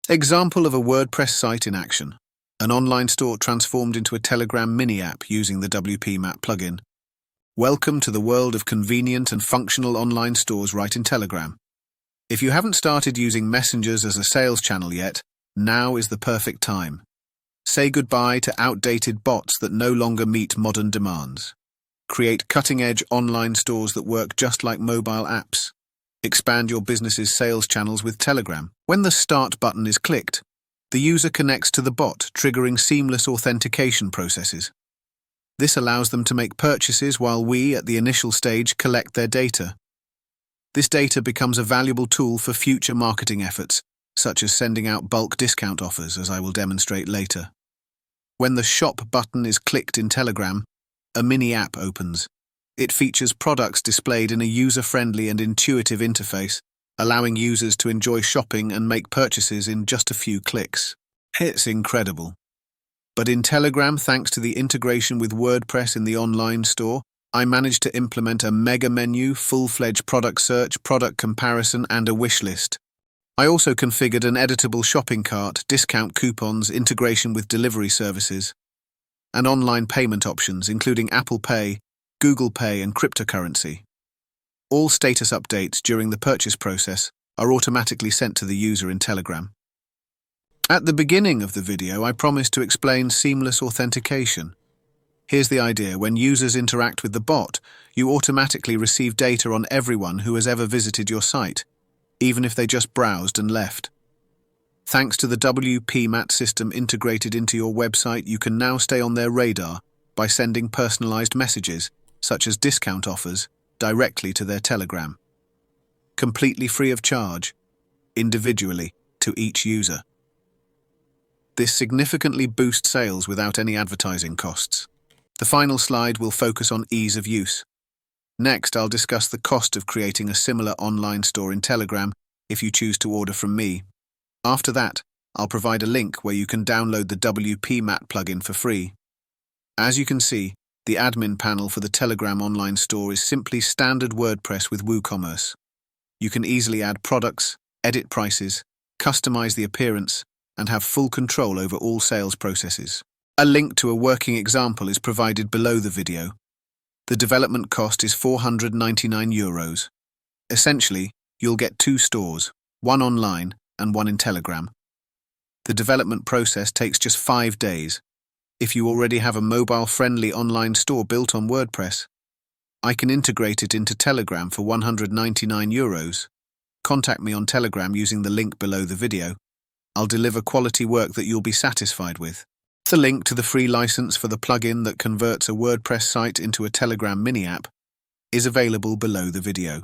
Example of a WordPress site in action. An online store transformed into a Telegram mini-app using the WP Map plugin. Welcome to the world of convenient and functional online stores right in Telegram. If you haven't started using messengers as a sales channel yet, now is the perfect time. Say goodbye to outdated bots that no longer meet modern demands. Create cutting-edge online stores that work just like mobile apps. Expand your business's sales channels with Telegram. When the Start button is clicked, the user connects to the bot, triggering seamless authentication processes. This allows them to make purchases while we, at the initial stage, collect their data. This data becomes a valuable tool for future marketing efforts, such as sending out bulk discount offers, as I will demonstrate later. When the Shop button is clicked in Telegram, a mini-app opens. It features products displayed in a user-friendly and intuitive interface, allowing users to enjoy shopping and make purchases in just a few clicks. It's incredible. But in Telegram, thanks to the integration with WordPress in the online store, I managed to implement a mega menu, full-fledged product search, product comparison, and a wish list. I also configured an editable shopping cart, discount coupons, integration with delivery services, and online payment options, including Apple Pay, Google Pay, and cryptocurrency. All status updates during the purchase process are automatically sent to the user in Telegram. At the beginning of the video, I promised to explain seamless authentication. Here's the idea. When users interact with the bot, you automatically receive data on everyone who has ever visited your site, even if they just browsed and left. Thanks to the WP Mat system integrated into your website, you can now stay on their radar by sending personalized messages, such as discount offers, directly to their Telegram. Completely free of charge, individually, to each user. This significantly boosts sales without any advertising costs. The final slide will focus on ease of use. Next, I'll discuss the cost of creating a similar online store in Telegram if you choose to order from me. After that, I'll provide a link where you can download the WP Mat plugin for free. As you can see, the admin panel for the Telegram online store is simply standard WordPress with Woocommerce. You can easily add products, edit prices, customize the appearance, and have full control over all sales processes. A link to a working example is provided below the video. The development cost is €499. Essentially, you'll get two stores, one online and one in Telegram. The development process takes just 5 days. If you already have a mobile-friendly online store built on WordPress, I can integrate it into Telegram for €199. Contact me on Telegram using the link below the video. I'll deliver quality work that you'll be satisfied with. The link to the free license for the plugin that converts a WordPress site into a Telegram mini-app is available below the video.